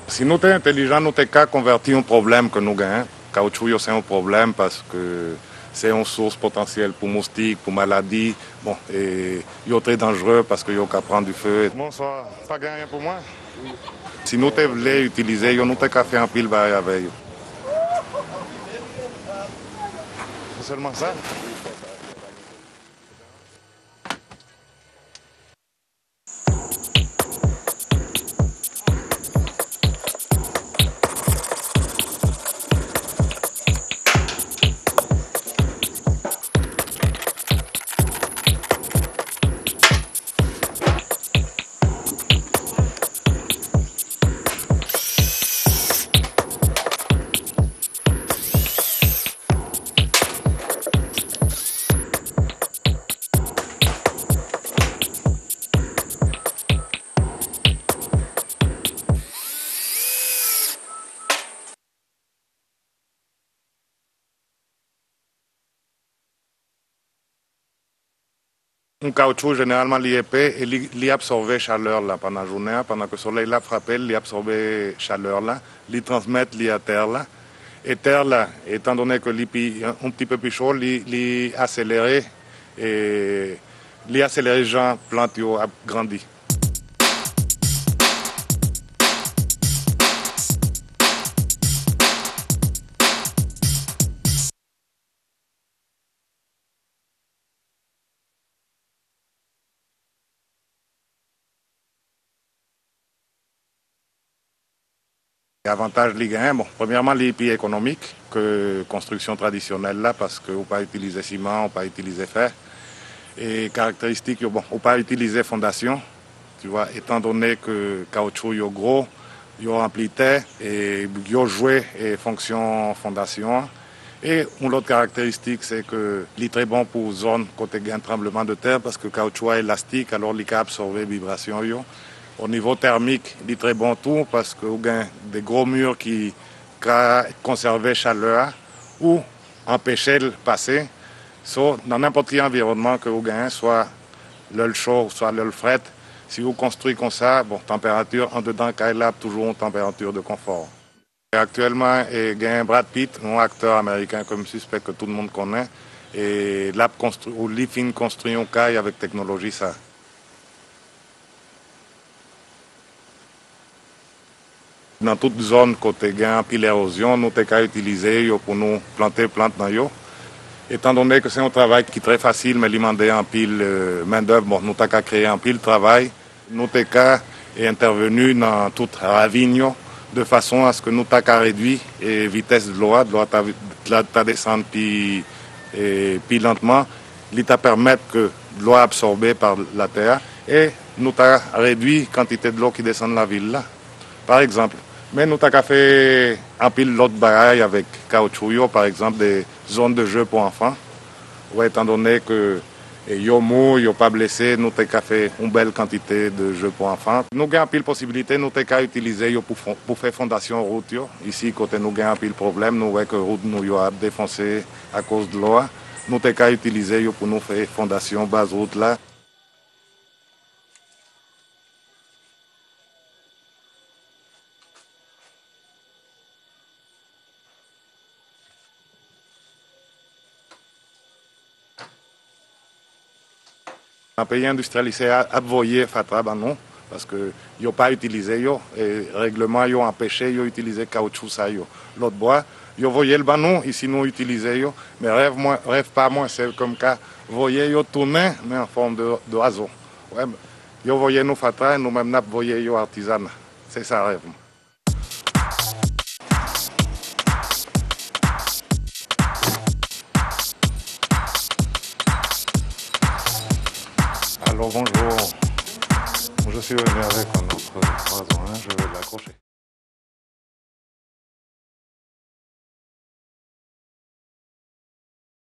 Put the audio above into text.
Si nous sommes intelligents, nous sommes qu'à convertir un problème que nous gagnons. Caoutchouc, c'est un problème parce que c'est une source potentielle pour moustiques, pour maladies. Bon, et il est très dangereux parce qu'il y a prendre du feu. Bonsoir, pas gagné pour moi. Si nous voulons utiliser, nous avons qu'à faire un pile avec. C'est seulement ça. Un caoutchouc, généralement, l'épais et il absorbe la chaleur là, pendant la journée, pendant que le soleil l'a frappé, il absorbe la chaleur là, il transmet à terre là. Et terre là, étant donné que l'IPI un petit peu plus chaud, il accélère et les gens plantes ont grandi. Avantage Ligue 1, bon, premièrement, les prix économiques que construction traditionnelle là, parce qu'on ne peut pas utiliser ciment, on ne peut pas utiliser fer. Et caractéristiques, bon, on ne peut pas utiliser fondation, tu vois, étant donné que le caoutchouc est gros, il rempli terre et il joué et fonction fondation. Et une autre caractéristique, c'est que il est très bon pour zone côté gain tremblement de terre parce que le caoutchouc est élastique, alors il peut absorber vibration. Au niveau thermique, il est très bon tout parce que vous avez des gros murs qui conservent la chaleur ou empêcher le passer. Dans n'importe quel environnement que vous gagnez, soit le chaud, soit le fret, si vous construisez comme ça, bon, température en dedans, il a toujours une température de confort. Et actuellement, il y a Brad Pitt, un acteur américain comme suspect que tout le monde connaît, et il a construit un caille avec technologie ça. Dans toute zone côté gain puis l'érosion, nous avons qu'à utiliser pour nous planter plantes dans yo. Étant donné que c'est un travail qui est très facile, mais il demande en pile main d'œuvre, bon, nous avons qu'à créer un pile travail. Nous avons qu'à intervenu dans toute ravine de façon à ce que nous avons qu'à réduire la vitesse de l'eau descendre puis lentement, il t'a permettre que l'eau absorbée par la terre et nous avons réduit la quantité de l'eau qui descend de la ville là. Par exemple. Mais nous avons fait un pile l'autre bagaille avec caoutchouc, par exemple des zones de jeu pour enfants. Ouais, étant donné que yo mou, yo pas blessé, nous avons fait une belle quantité de jeux pour enfants. Nous avons pile possibilité, nous avons utilisé pour faire fondation route. Ici, côté nous avons pile problème, nous voyons que la route nous a défoncé à cause de l'eau. Nous avons utilisé pour nous faire fondation base route là. Un pays industrialisé a voyé Fatra non parce que n'ont pas utilisé et règlement ont empêché d'utiliser caoutchouc ça l'autre bois ils voyé le banon ici nous utilisé mais rêve pas moi c'est comme cas voyez tourner mais en forme d'oiseau ouais ils voyé nous Fatra et nous même n'a voyé artisanat c'est ça rêve. Alors bonjour, je suis venu avec un autre oiseau, je vais l'accrocher.